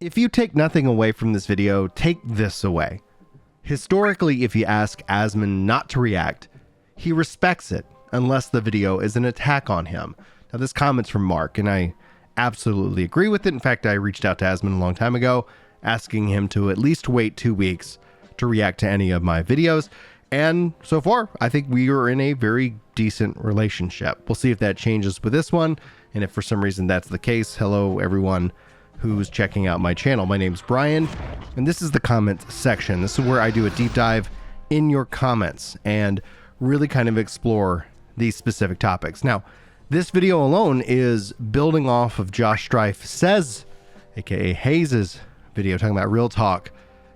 If you take nothing away from this video, take this away. Historically, if you ask Asmon not to react, he respects it unless the video is an attack on him. Now this comment's from Mark, and I absolutely agree with it. In fact, I reached out to Asmon a long time ago, asking him to at least wait 2 weeks to react to any of my videos. And so far, I think we are in a very decent relationship. We'll see if that changes with this one. And if for some reason that's the case, hello everyone who's checking out my channel. My name's Brian, and this is the comments section. This is where I do a deep dive in your comments and really kind of explore these specific topics. Now, this video alone is building off of Josh Strife Says, aka Hayes's video talking about real talk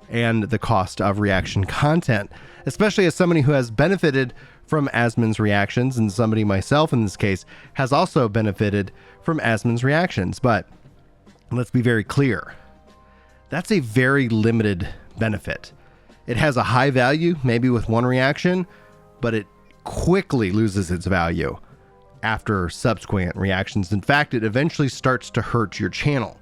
and the cost of reaction content, especially as somebody who has benefited from Asmon's reactions, and somebody, myself in this case, has also benefited from Asmon's reactions. But let's be very clear, that's a very limited benefit. It has a high value, maybe with one reaction, but it quickly loses its value after subsequent reactions. In fact, it eventually starts to hurt your channel.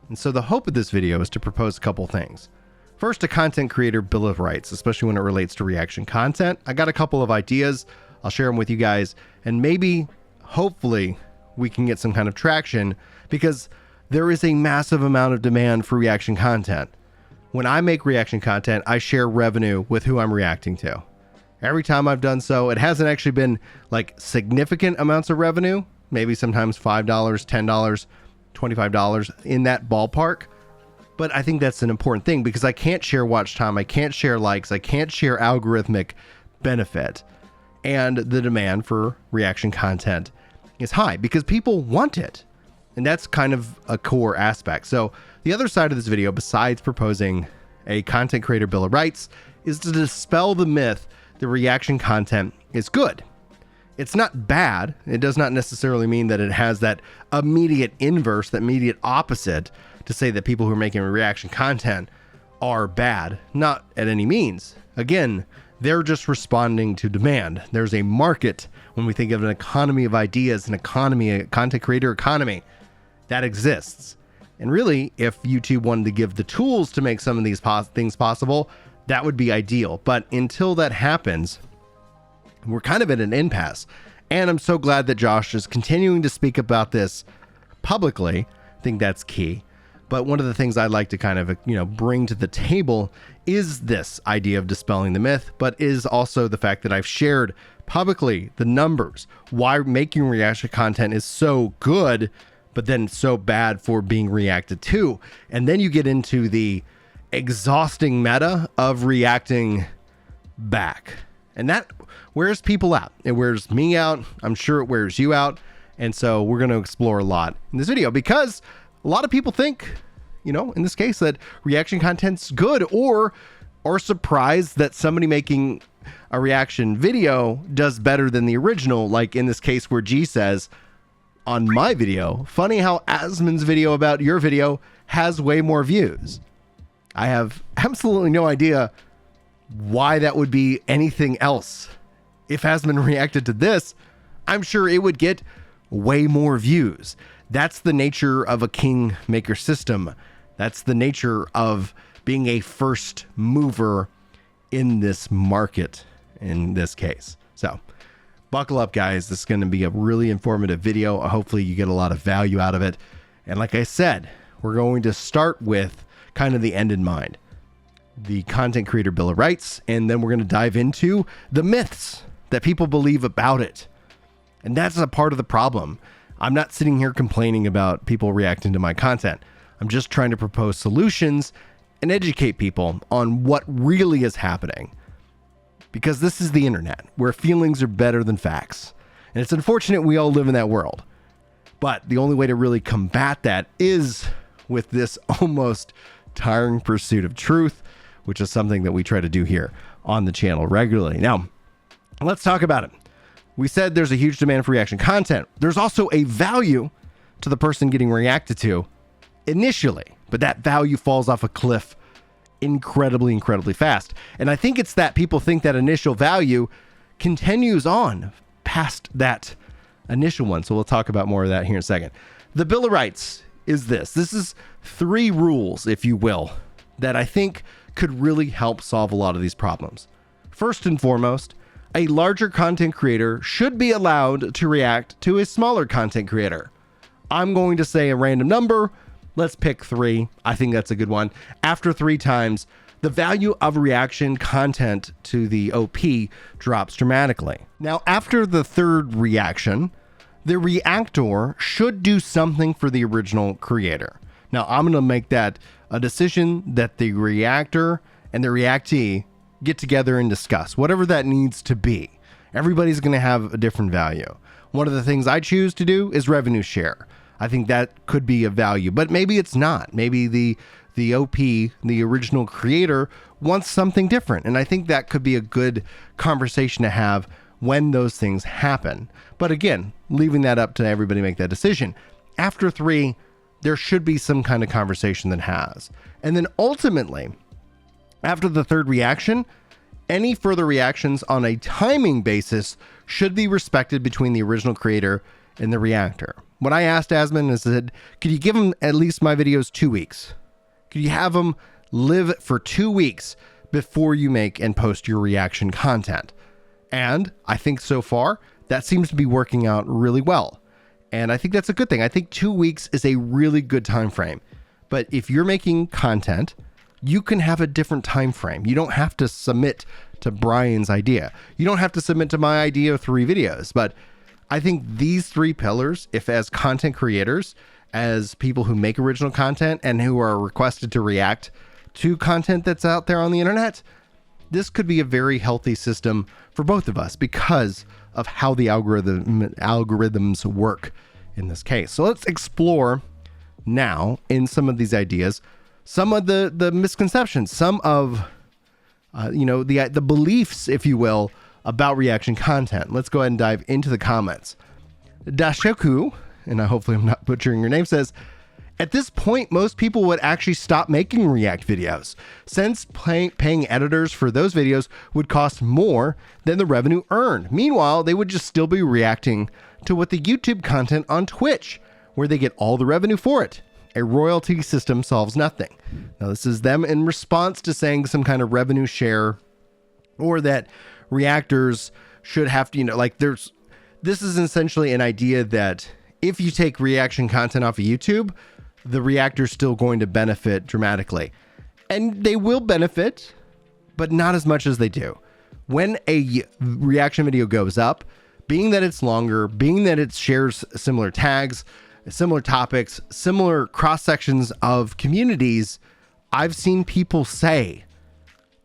And so the hope of this video is to propose a couple things. First, a content creator bill of rights, especially when it relates to reaction content. I got a couple of ideas. I'll share them with you guys, and maybe, hopefully, we can get some kind of traction, because there is a massive amount of demand for reaction content. When I make reaction content, I share revenue with who I'm reacting to. Every time I've done so, it hasn't actually been like significant amounts of revenue, maybe sometimes $5, $10, $25 in that ballpark. But I think that's an important thing, because I can't share watch time, I can't share likes, I can't share algorithmic benefit. And the demand for reaction content is high because people want it. And that's kind of a core aspect. So the other side of this video, besides proposing a content creator bill of rights, is to dispel the myth that reaction content is good. It's not bad. It does not necessarily mean that it has that immediate inverse, that immediate opposite, to say that people who are making reaction content are bad. Not at any means. Again, they're just responding to demand. There's a market when we think of an economy of ideas, an economy, a content creator economy that exists. And really, if YouTube wanted to give the tools to make some of these things possible, that would be ideal. But until that happens, we're kind of at an impasse. And I'm so glad that Josh is continuing to speak about this publicly. I think that's key. But one of the things I'd like to kind of, bring to the table is this idea of dispelling the myth, but is also the fact that I've shared publicly the numbers, why making reaction content is so good, but then so bad for being reacted to. And then you get into the exhausting meta of reacting back. And that wears people out. It wears me out. I'm sure it wears you out. And so we're going to explore a lot in this video, because a lot of people think, in this case, that reaction content's good, or are surprised that somebody making a reaction video does better than the original. Like in this case where G says on my video, funny how Asmon's video about your video has way more views. I have absolutely no idea why that would be anything else. If Asmon reacted to this, I'm sure it would get way more views. That's the nature of a kingmaker system. That's the nature of being a first mover in this market, in this case. So buckle up, guys. This is going to be a really informative video. Hopefully you get a lot of value out of it. And like I said, we're going to start with kind of the end in mind, the content creator bill of rights, and then we're going to dive into the myths that people believe about it. And that's a part of the problem. I'm not sitting here complaining about people reacting to my content. I'm just trying to propose solutions and educate people on what really is happening. Because this is the internet, where feelings are better than facts. And it's unfortunate we all live in that world. But the only way to really combat that is with this almost tiring pursuit of truth, which is something that we try to do here on the channel regularly. Now, let's talk about it. We said there's a huge demand for reaction content. There's also a value to the person getting reacted to initially, but that value falls off a cliff incredibly fast. And I think it's that people think that initial value continues on past that initial one. So we'll talk about more of that here in a second. The Bill of Rights is this. This is 3 rules, if you will, that I think could really help solve a lot of these problems. First and foremost, a larger content creator should be allowed to react to a smaller content creator. I'm going to say a random number. Let's pick 3. I think that's a good one. After 3 times, the value of reaction content to the OP drops dramatically. Now, after the 3rd reaction, the reactor should do something for the original creator. Now, I'm going to make that a decision that the reactor and the reactee get together and discuss, whatever that needs to be. Everybody's going to have a different value. One of the things I choose to do is revenue share. I think that could be of value, but maybe it's not. Maybe the OP, the original creator, wants something different. And I think that could be a good conversation to have when those things happen. But again, leaving that up to everybody to make that decision. After 3, there should be some kind of conversation that has. And then ultimately, after the 3rd reaction, any further reactions on a timing basis should be respected between the original creator and the reactor. When I asked Asmon, I said, could you give him at least my videos 2 weeks? Could you have them live for 2 weeks before you make and post your reaction content? And I think so far, that seems to be working out really well. And I think that's a good thing. I think 2 weeks is a really good time frame. But if you're making content, you can have a different time frame. You don't have to submit to Brian's idea. You don't have to submit to my idea of 3 videos. But I think these 3 pillars, if as content creators, as people who make original content and who are requested to react to content that's out there on the internet, this could be a very healthy system for both of us because of how the algorithms work in this case. So let's explore now in some of these ideas, some of the misconceptions, some of the beliefs, if you will, about reaction content. Let's go ahead and dive into the comments. DaShiku, and hopefully I'm not butchering your name, says, at this point, most people would actually stop making React videos, since paying editors for those videos would cost more than the revenue earned. Meanwhile, they would just still be reacting to what the YouTube content on Twitch, where they get all the revenue for it. A royalty system solves nothing. Now, this is them in response to saying some kind of revenue share, or that reactors should have to, this is essentially an idea that if you take reaction content off of YouTube, the reactor's still going to benefit dramatically. And they will benefit, but not as much as they do. When a reaction video goes up, being that it's longer, being that it shares similar tags, similar topics, similar cross sections of communities, I've seen people say,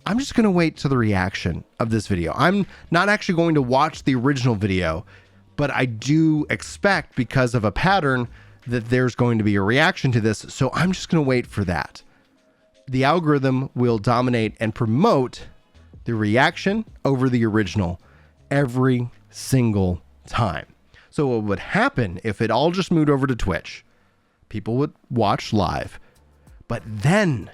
I'm just going to wait to the reaction of this video. I'm not actually going to watch the original video, but I do expect, because of a pattern, that there's going to be a reaction to this. So I'm just going to wait for that. The algorithm will dominate and promote the reaction over the original every single time. So what would happen if it all just moved over to Twitch? People would watch live, but then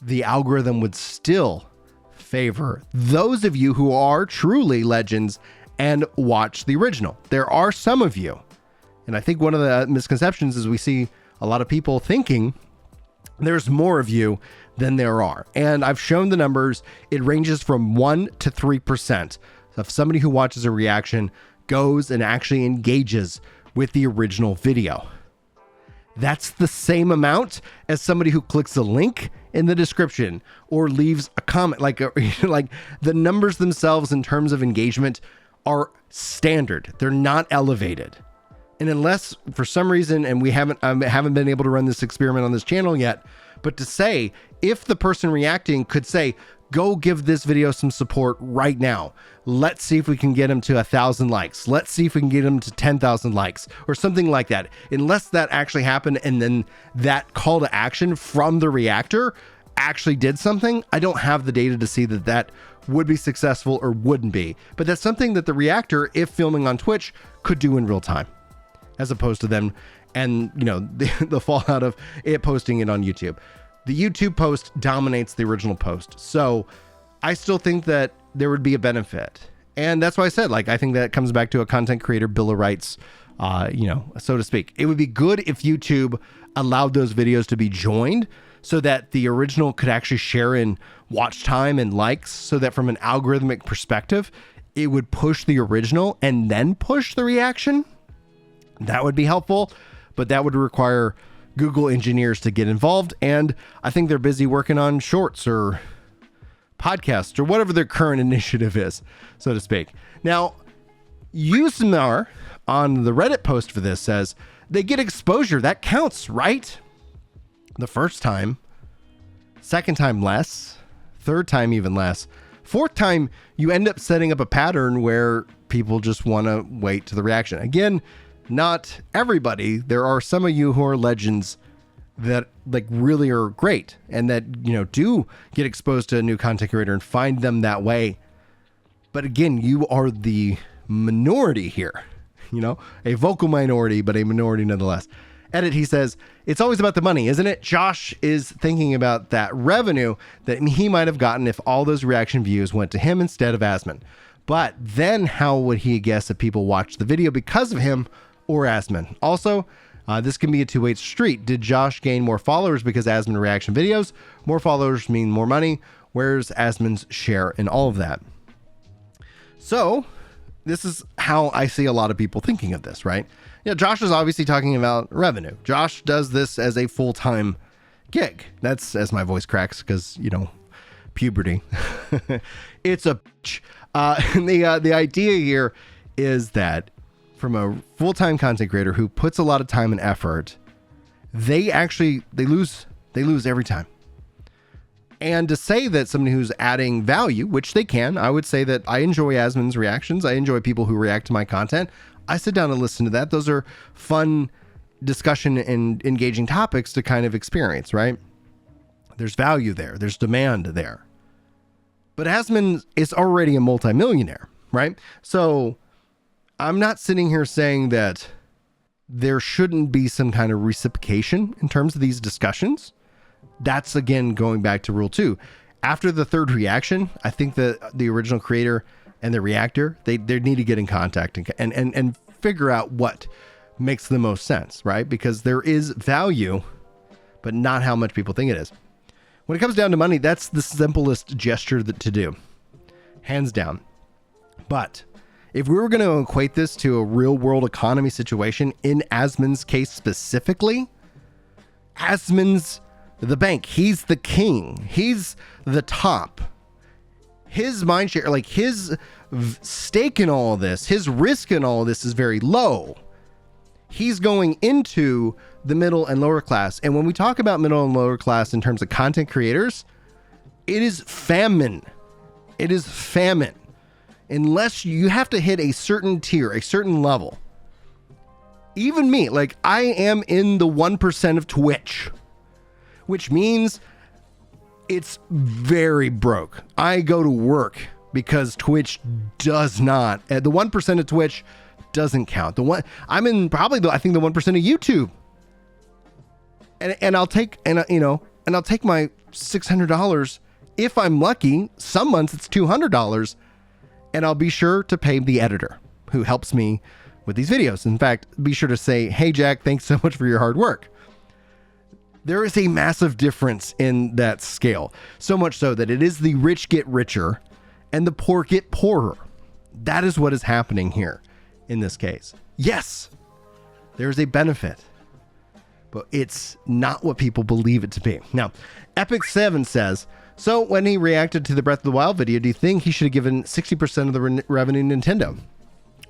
the algorithm would still favor those of you who are truly legends and watch the original. There are some of you. And I think one of the misconceptions is we see a lot of people thinking there's more of you than there are. And I've shown the numbers. It ranges from 1 to 3%. So if somebody who watches a reaction goes and actually engages with the original video, that's the same amount as somebody who clicks a link in the description or leaves a comment. Like the numbers themselves in terms of engagement are standard. They're not elevated. And unless for some reason, and I haven't been able to run this experiment on this channel yet, but to say, if the person reacting could say, go give this video some support right now. Let's see if we can get them to 1,000 likes. Let's see if we can get them to 10,000 likes or something like that. Unless that actually happened and then that call to action from the reactor actually did something, I don't have the data to see that that would be successful or wouldn't be. But that's something that the reactor, if filming on Twitch, could do in real time, as opposed to them and the fallout of it posting it on YouTube. The YouTube post dominates the original post. So I still think that there would be a benefit. And that's why I said, I think that comes back to a content creator Bill of Rights so to speak. It would be good if YouTube allowed those videos to be joined so that the original could actually share in watch time and likes, so that from an algorithmic perspective, it would push the original and then push the reaction. That would be helpful, but that would require Google engineers to get involved. And I think they're busy working on shorts or podcasts or whatever their current initiative is, so to speak. Now, Yoomazir on the Reddit post for this says, they get exposure. That counts, right? The first time, second time less, third time even less. Fourth time, you end up setting up a pattern where people just want to wait to the reaction. Again, not everybody. There are some of you who are legends that like really are great and that, do get exposed to a new content creator and find them that way. But again, you are the minority here, a vocal minority, but a minority nonetheless. Edit, he says, it's always about the money, isn't it? Josh is thinking about that revenue that he might have gotten if all those reaction views went to him instead of Asmon. But then how would he guess if people watched the video because of him or Asmon? Also, this can be a two-way street. Did Josh gain more followers because Asmon reaction videos? More followers mean more money. Where's Asmon's share in all of that? So this is how I see a lot of people thinking of this, right? Josh is obviously talking about revenue. Josh does this as a full-time gig. That's as my voice cracks because, puberty. It's a the idea here is that from a full-time content creator who puts a lot of time and effort, they lose every time. And to say that somebody who's adding value, which they can, I would say that I enjoy Asmon's reactions. I enjoy people who react to my content. I sit down and listen to that. Those are fun discussion and engaging topics to kind of experience, right? There's value there. There's demand there. But Asmon is already a multimillionaire, right? So I'm not sitting here saying that there shouldn't be some kind of reciprocation in terms of these discussions. That's, again, going back to rule 2. After the third reaction, I think that the original creator and the reactor, they need to get in contact and figure out what makes the most sense, right? Because there is value, but not how much people think it is. When it comes down to money, that's the simplest gesture to do, hands down. But if we were going to equate this to a real world economy situation, in Asmon's case specifically, Asmon's the bank. He's the king. He's the top. His mind share, like his stake in all of this, his risk in all of this is very low. He's going into the middle and lower class. And when we talk about middle and lower class in terms of content creators, it is famine. It is famine. Unless you have to hit a certain tier, a certain level. Even me, like I am in the 1% of Twitch, which means it's very broke. I go to work because Twitch does not. The 1% of Twitch doesn't count. I'm in probably I think the 1% of YouTube. And I'll take I'll take my $600 if I'm lucky. Some months it's $200, and I'll be sure to pay the editor who helps me with these videos. In fact, be sure to say, "Hey Jack, thanks so much for your hard work." There is a massive difference in that scale. So much so that it is the rich get richer and the poor get poorer. That is what is happening here in this case. Yes, there's a benefit, but it's not what people believe it to be. Now, Epic7 says, so when he reacted to the Breath of the Wild video, do you think he should have given 60% of the revenue to Nintendo?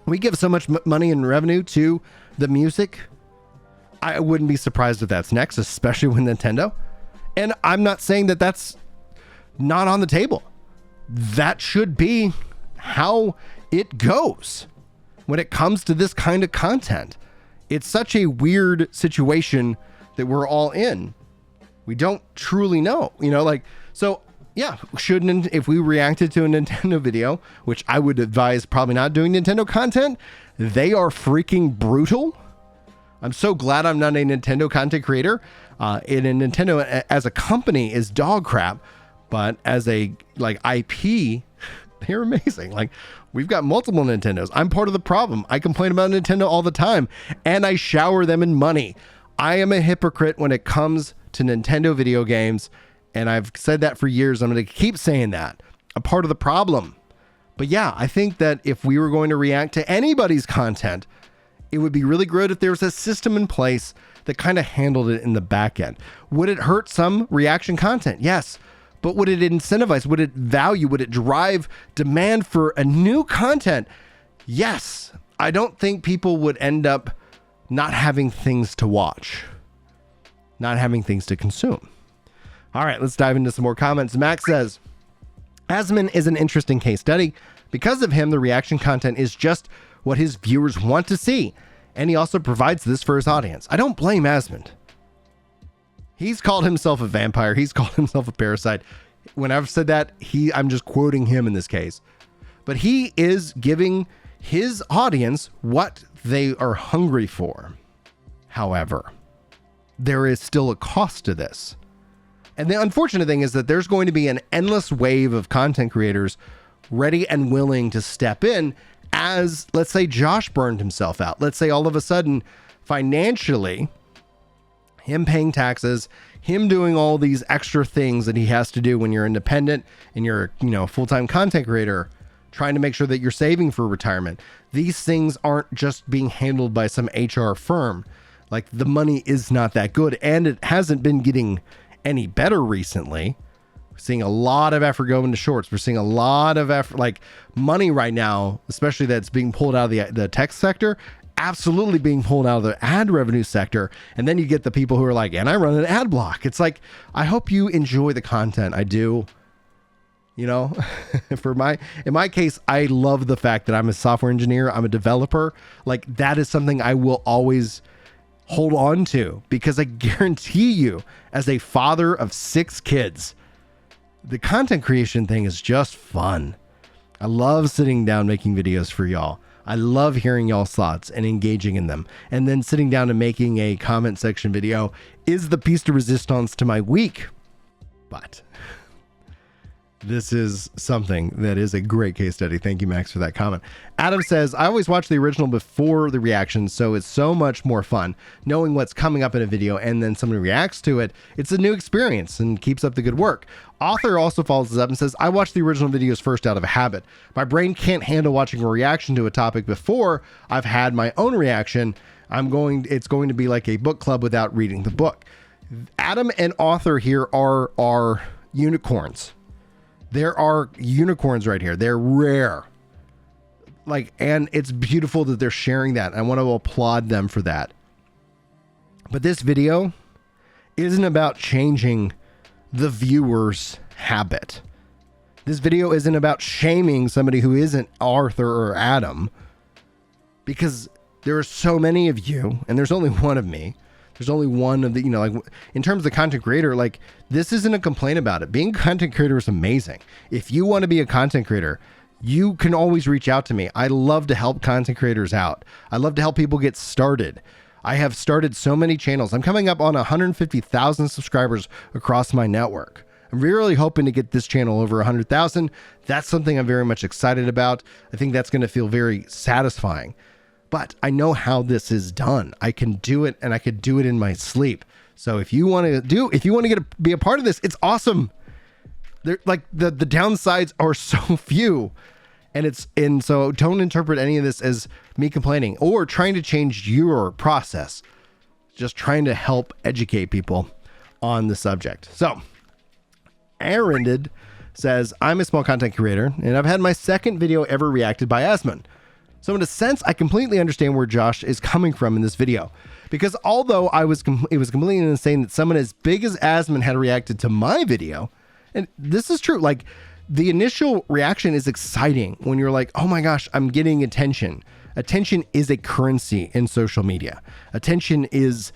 We give so much money in revenue to the music. I wouldn't be surprised if that's next, especially with Nintendo. And I'm not saying that that's not on the table. That should be how it goes when it comes to this kind of content. It's such a weird situation that we're all in. We don't truly know, so yeah, shouldn't, if we reacted to a Nintendo video, which I would advise probably not doing Nintendo content, they are freaking brutal. I'm so glad I'm not a Nintendo content creator. And Nintendo as a company is dog crap, but as a IP They're amazing. Like, we've got multiple Nintendos. I'm part of the problem. I complain about Nintendo all the time, and I shower them in money. I am a hypocrite when it comes to Nintendo video games, and I've said that for years. I'm going to keep saying that. I'm part of the problem. But yeah, I think that if we were going to react to anybody's content, it would be really good if there was a system in place that kind of handled it in the back end. Would it hurt some reaction content? Yes. But would it incentivize? Would it value? Would it drive demand for a new content? Yes. I don't think people would end up not having things to watch, not having things to consume. All right, let's dive into some more comments. Max says, Asmon is an interesting case study. Because of him, the reaction content is just what his viewers want to see. And he also provides this for his audience. I don't blame Asmon. He's called himself a vampire. He's called himself a parasite. When I've said that, I'm just quoting him in this case. But he is giving his audience what they are hungry for. However, there is still a cost to this. And the unfortunate thing is that there's going to be an endless wave of content creators ready and willing to step in as, let's say, Josh burned himself out. Let's say all of a sudden, financially, him paying taxes, him doing all these extra things that he has to do when you're independent and you're, a full-time content creator, trying to make sure that you're saving for retirement. These things aren't just being handled by some HR firm. Like, the money is not that good, and it hasn't been getting any better recently. We're seeing a lot of effort go into shorts. We're seeing a lot of effort, like money right now, especially that's being pulled out of the tech sector, absolutely being pulled out of the ad revenue sector. And then you get the people who are like, and I run an ad block. It's like, I hope you enjoy the content. I do. In my case, I love the fact that I'm a software engineer. I'm a developer. Like, that is something I will always hold on to, because I guarantee you, as a father of 6 kids, the content creation thing is just fun. I love sitting down making videos for y'all. I love hearing y'all's thoughts and engaging in them. And then sitting down and making a comment section video is the piece de resistance to my week. But this is something that is a great case study. Thank you, Max, for that comment. Adam says, I always watch the original before the reaction, so it's so much more fun knowing what's coming up in a video, and then somebody reacts to it. It's a new experience and keeps up the good work. Author also follows this up and says, I watch the original videos first out of a habit. My brain can't handle watching a reaction to a topic before I've had my own reaction. It's going to be like a book club without reading the book. Adam and Author here are unicorns. There are unicorns right here. They're rare. And it's beautiful that they're sharing that. I want to applaud them for that. But this video isn't about changing the viewer's habit. This video isn't about shaming somebody who isn't Arthur or Adam, because there are so many of you and there's only one of me. There's only one of the, in terms of the content creator, this isn't a complaint about it. Being a content creator is amazing. If you want to be a content creator, you can always reach out to me. I love to help content creators out. I love to help people get started. I have started so many channels. I'm coming up on 150,000 subscribers across my network. I'm really hoping to get this channel over 100,000. That's something I'm very much excited about. I think that's going to feel very satisfying. But I know how this is done. I can do it, and I could do it in my sleep. So if you want to be a part of this, it's awesome. The downsides are so few, and so don't interpret any of this as me complaining or trying to change your process. Just trying to help educate people on the subject. So Ardrid says, I'm a small content creator, and I've had my second video ever reacted by Asmon. So in a sense, I completely understand where Josh is coming from in this video, because although it was completely insane that someone as big as Asmon had reacted to my video, and this is true, the initial reaction is exciting when you're like, oh my gosh, I'm getting attention. Attention is a currency in social media. Attention is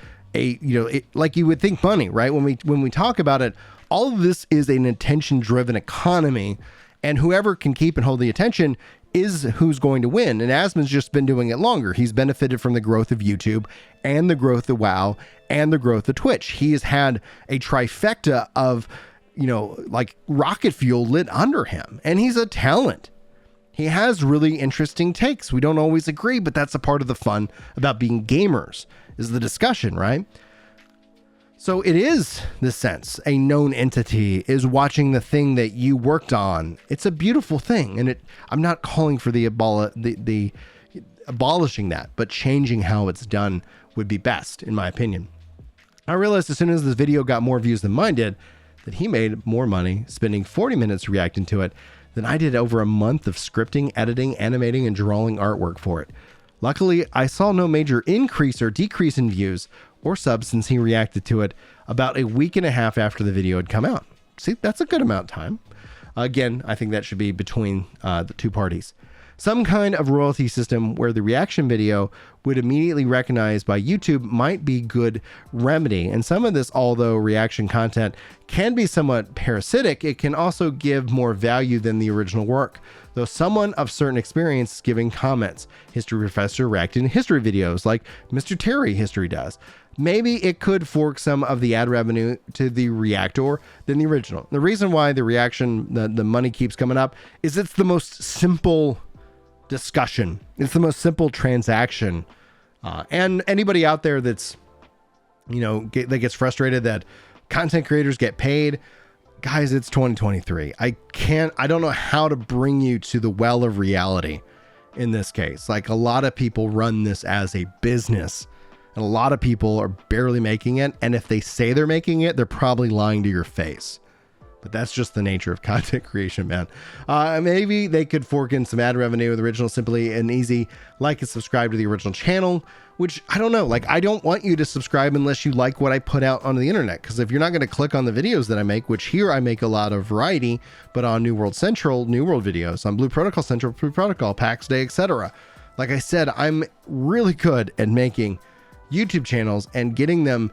like you would think money, right? When we talk about it, all of this is an attention-driven economy, and whoever can keep and hold the attention is who's going to win. And Asmon's just been doing it longer. He's benefited from the growth of YouTube and the growth of WoW and the growth of Twitch. He has had a trifecta of, like rocket fuel lit under him. And he's a talent. He has really interesting takes. We don't always agree, but that's a part of the fun about being gamers, is the discussion, right? So it is, this sense, a known entity is watching the thing that you worked on. It's a beautiful thing. And I'm not calling for the abolishing that, but changing how it's done would be best, in my opinion. I realized as soon as this video got more views than mine did, that he made more money spending 40 minutes reacting to it than I did over a month of scripting, editing, animating, and drawing artwork for it. Luckily, I saw no major increase or decrease in views or subs since he reacted to it about a week and a half after the video had come out. See, that's a good amount of time. Again, I think that should be between the two parties. Some kind of royalty system where the reaction video would immediately recognized by YouTube might be good remedy. And some of this, although reaction content can be somewhat parasitic, it can also give more value than the original work. Though someone of certain experience is giving comments, history professor reacting to history videos like Mr. Terry History does. Maybe it could fork some of the ad revenue to the reactor than the original. The reason why the reaction, the money keeps coming up, is it's the most simple discussion. It's the most simple transaction. And anybody out there that's, that gets frustrated that content creators get paid, guys, it's 2023. I don't know how to bring you to the well of reality in this case. Like, a lot of people run this as a business, and a lot of people are barely making it. And if they say they're making it, they're probably lying to your face. But that's just the nature of content creation, man. Maybe they could fork in some ad revenue with the original, simply and easy, like and subscribe to the original channel, which I don't know. Like, I don't want you to subscribe unless you like what I put out on the internet. Because if you're not going to click on the videos that I make, which here I make a lot of variety, but on New World Central, New World videos, on Blue Protocol Central, Blue Protocol, PAX Day, etc. Like I said, I'm really good at making YouTube channels and getting them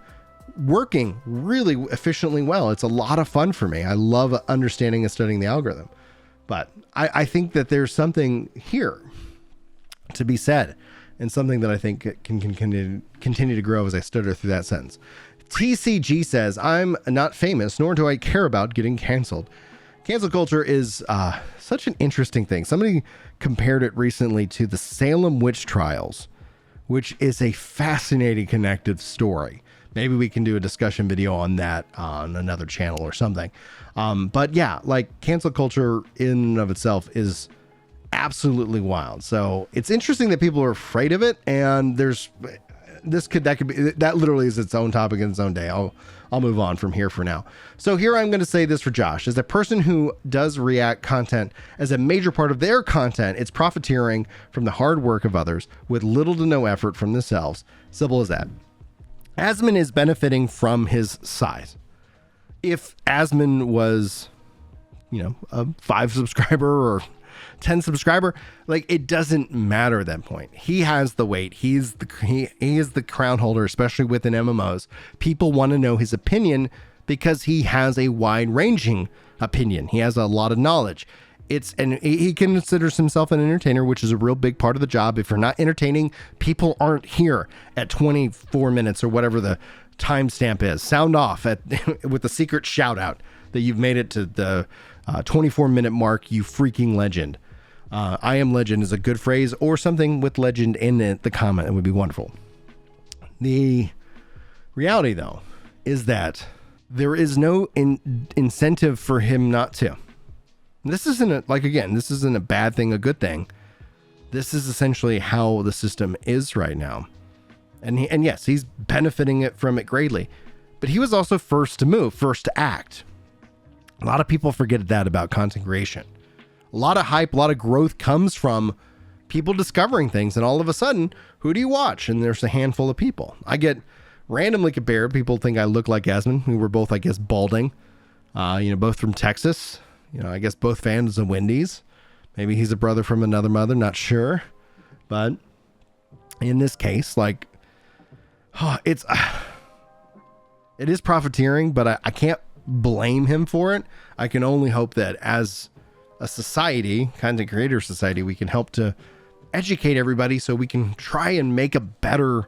working really efficiently well. It's a lot of fun for me. I love understanding and studying the algorithm. But I think that there's something here to be said, and something that I think can continue to grow as I stutter through that sentence. TCG says, I'm not famous, nor do I care about getting canceled. Cancel culture is such an interesting thing. Somebody compared it recently to the Salem witch trials, which is a fascinating connective story. Maybe we can do a discussion video on that on another channel or something. But yeah, like, cancel culture in and of itself is absolutely wild. So it's interesting that people are afraid of it. And that literally is its own topic in its own day. I'll move on from here for now. So here I'm going to say this for Josh. As a person who does react content as a major part of their content, it's profiteering from the hard work of others with little to no effort from themselves. Simple as that. Asmon is benefiting from his size. If Asmon was, a 5 subscriber or 10 subscriber, like, it doesn't matter at that point. He has the weight. He is the crown holder, especially within MMOs. People want to know his opinion because he has a wide-ranging opinion. He has a lot of knowledge. And he considers himself an entertainer, which is a real big part of the job. If you're not entertaining, people aren't here at 24 minutes or whatever the timestamp is. Sound off with the secret shout out that you've made it to the 24-minute mark, you freaking legend. I am legend is a good phrase, or something with legend in the comment. It would be wonderful. The reality, though, is that there is no incentive for him not to. This isn't a bad thing, a good thing. This is essentially how the system is right now. And yes, he's benefiting from it greatly. But he was also first to move, first to act. A lot of people forget that about content creation. A lot of hype, a lot of growth comes from people discovering things. And all of a sudden, who do you watch? And there's a handful of people. I get randomly compared. People think I look like Asmon. We were both, I guess, balding. Both from Texas. I guess both fans of Wendy's. Maybe he's a brother from another mother, not sure. But in this case, like, it is profiteering, but I can't blame him for it. I can only hope that as a society, content creator society, we can help to educate everybody so we can try and make a better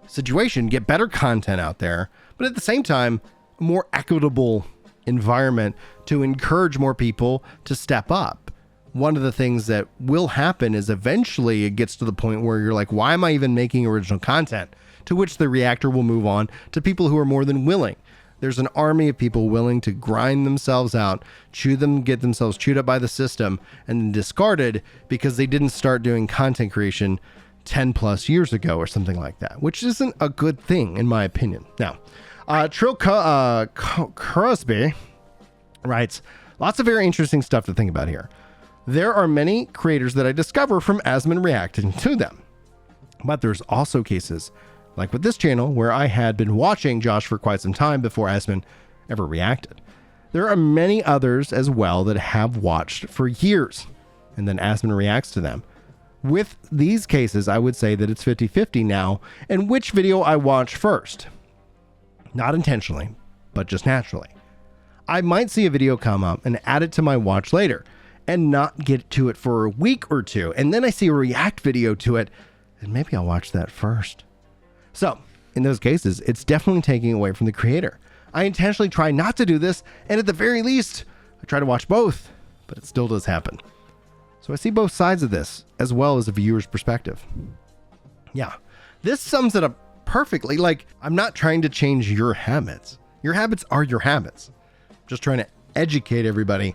situation, get better content out there, but at the same time, more equitable environment to encourage more people to step up. One of the things that will happen is eventually it gets to the point where you're like, why am I even making original content? To which the reactor will move on to people who are more than willing. There's an army of people willing to grind themselves out, get themselves chewed up by the system, and then discarded because they didn't start doing content creation 10 plus years ago or something like that, which isn't a good thing in my opinion. Now, TrillCozby writes, lots of very interesting stuff to think about here. There are many creators that I discover from Asmon reacting to them, but there's also cases like with this channel where I had been watching Josh for quite some time before Asmon ever reacted. There are many others as well that have watched for years and then Asmon reacts to them. With these cases, I would say that it's 50-50 now and which video I watch first. Not intentionally, but just naturally. I might see a video come up and add it to my watch later and not get to it for a week or two. And then I see a react video to it and maybe I'll watch that first. So in those cases, it's definitely taking away from the creator. I intentionally try not to do this. And at the very least, I try to watch both, but it still does happen. So I see both sides of this as well as a viewer's perspective. Yeah, this sums it up perfectly. Like, I'm not trying to change your habits. Your habits are your habits. I'm just trying to educate everybody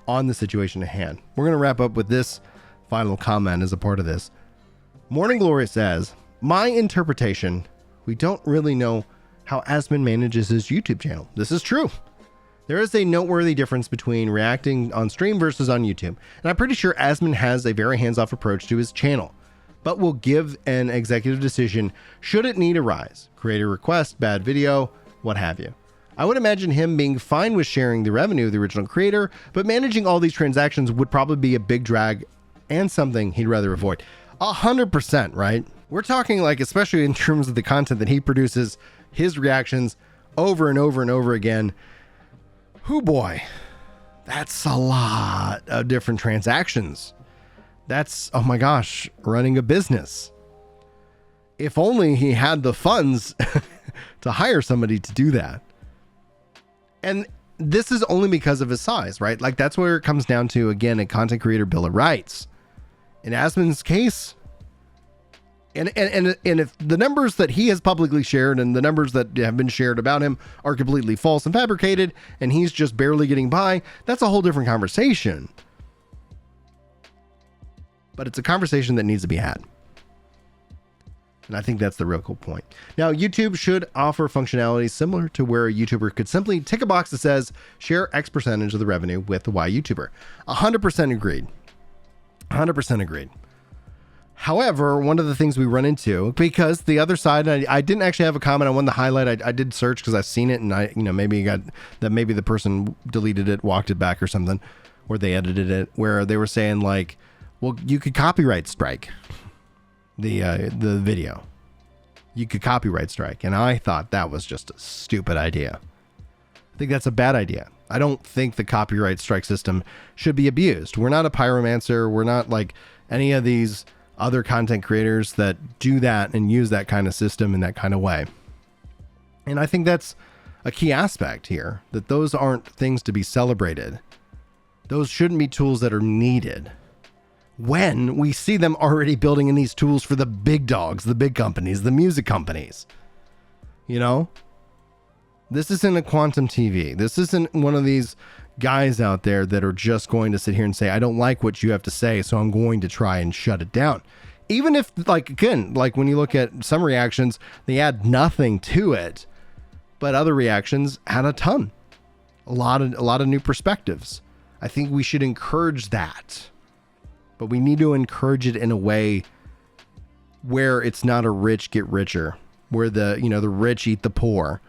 on the situation at hand. We're going to wrap up with this final comment as a part of this. Morning Glory says, my interpretation, we don't really know how Asmon manages his YouTube channel. This is true. There is a noteworthy difference between reacting on stream versus on YouTube. And I'm pretty sure Asmon has a very hands-off approach to his channel, but will give an executive decision should it need arise. Creator request, bad video, what have you. I would imagine him being fine with sharing the revenue of the original creator, but managing all these transactions would probably be a big drag and something he'd rather avoid. 100%, right? We're talking like, especially in terms of the content that he produces, his reactions over and over and over again. Whoo boy, that's a lot of different transactions. That's, oh my gosh, running a business. If only he had the funds to hire somebody to do that. And this is only because of his size, right? Like that's where it comes down to, again, a content creator bill of rights. In Asmon's case, and if the numbers that he has publicly shared and the numbers that have been shared about him are completely false and fabricated, and he's just barely getting by, that's a whole different conversation. But it's a conversation that needs to be had. And I think that's the real cool point. Now, YouTube should offer functionality similar to where a YouTuber could simply tick a box that says, share X percentage of the revenue with the Y YouTuber. 100% agreed. 100% agreed. However, one of the things we run into, because the other side, I didn't actually have a comment. I wanted to highlight. I did search because I've seen it, and maybe the person deleted it, walked it back or something, or they edited it, where they were saying like, well, you could copyright strike the video. You could copyright strike, and I thought that was just a stupid idea. I think that's a bad idea. I don't think the copyright strike system should be abused. We're not a pyromancer. We're not like any of these other content creators that do that and use that kind of system in that kind of way. And I think that's a key aspect here, that those aren't things to be celebrated. Those shouldn't be tools that are needed when we see them already building in these tools for the big dogs, the big companies, the music companies. You know, this isn't a Quantum TV. This isn't one of these guys out there that are just going to sit here and say, I don't like what you have to say, so I'm going to try and shut it down. Even if, like, again, like when you look at some reactions, they add nothing to it, but other reactions add a ton, a lot of new perspectives. I think we should encourage that, but we need to encourage it in a way where it's not a rich get richer, where the rich eat the poor,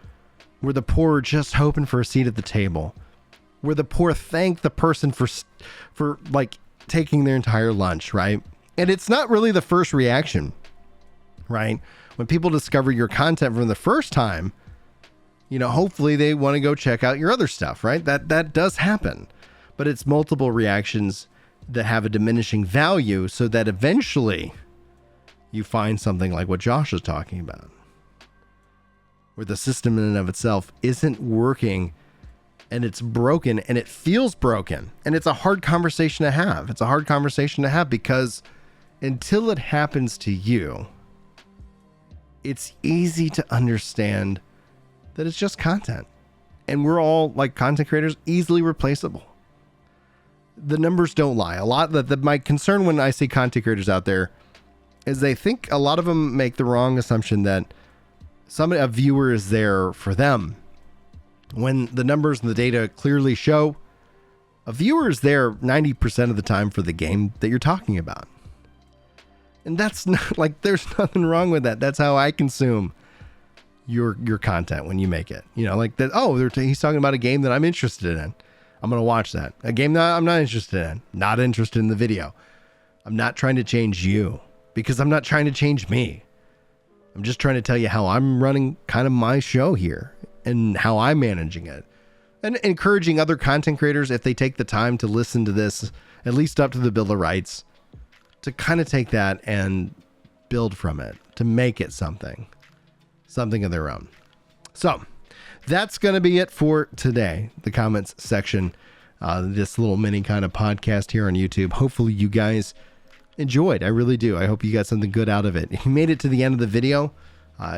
where the poor are just hoping for a seat at the table, where the poor thank the person for like taking their entire lunch, right? And it's not really the first reaction, right? When people discover your content from the first time, hopefully they want to go check out your other stuff, right? That does happen, but it's multiple reactions that have a diminishing value so that eventually you find something like what Josh is talking about, where the system in and of itself isn't working and it's broken and it feels broken. And it's a hard conversation to have. It's a hard conversation to have because until it happens to you, it's easy to understand that it's just content. And we're all, like content creators, easily replaceable. The numbers don't lie. A lot that my concern when I see content creators out there is they think a lot of them make the wrong assumption that a viewer is there for them. When the numbers and the data clearly show a viewer is there 90% of the time for the game that you're talking about. And that's not like, there's nothing wrong with that. That's how I consume your content when you make it, you know, like that. Oh, he's talking about a game that I'm interested in. I'm going to watch that. A game that I'm not interested in, not interested in the video. I'm not trying to change you because I'm not trying to change me. I'm just trying to tell you how I'm running kind of my show here and how I'm managing it, and encouraging other content creators, if they take the time to listen to this, at least up to the Bill of Rights, to kind of take that and build from it, to make it something of their own. So that's going to be it for today. The comments section, this little mini kind of podcast here on YouTube. Hopefully you guys enjoyed. I really do. I hope you got something good out of it. If you made it to the end of the video,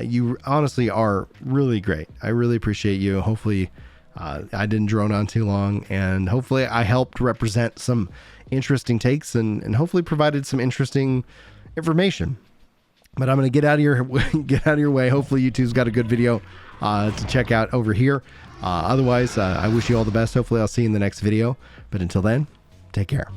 you honestly are really great. I really appreciate you. Hopefully I didn't drone on too long, and hopefully I helped represent some interesting takes and hopefully provided some interesting information. But I'm going to get out of your way. Hopefully YouTube's got a good video to check out over here. Otherwise, I wish you all the best. Hopefully I'll see you in the next video. But until then, take care.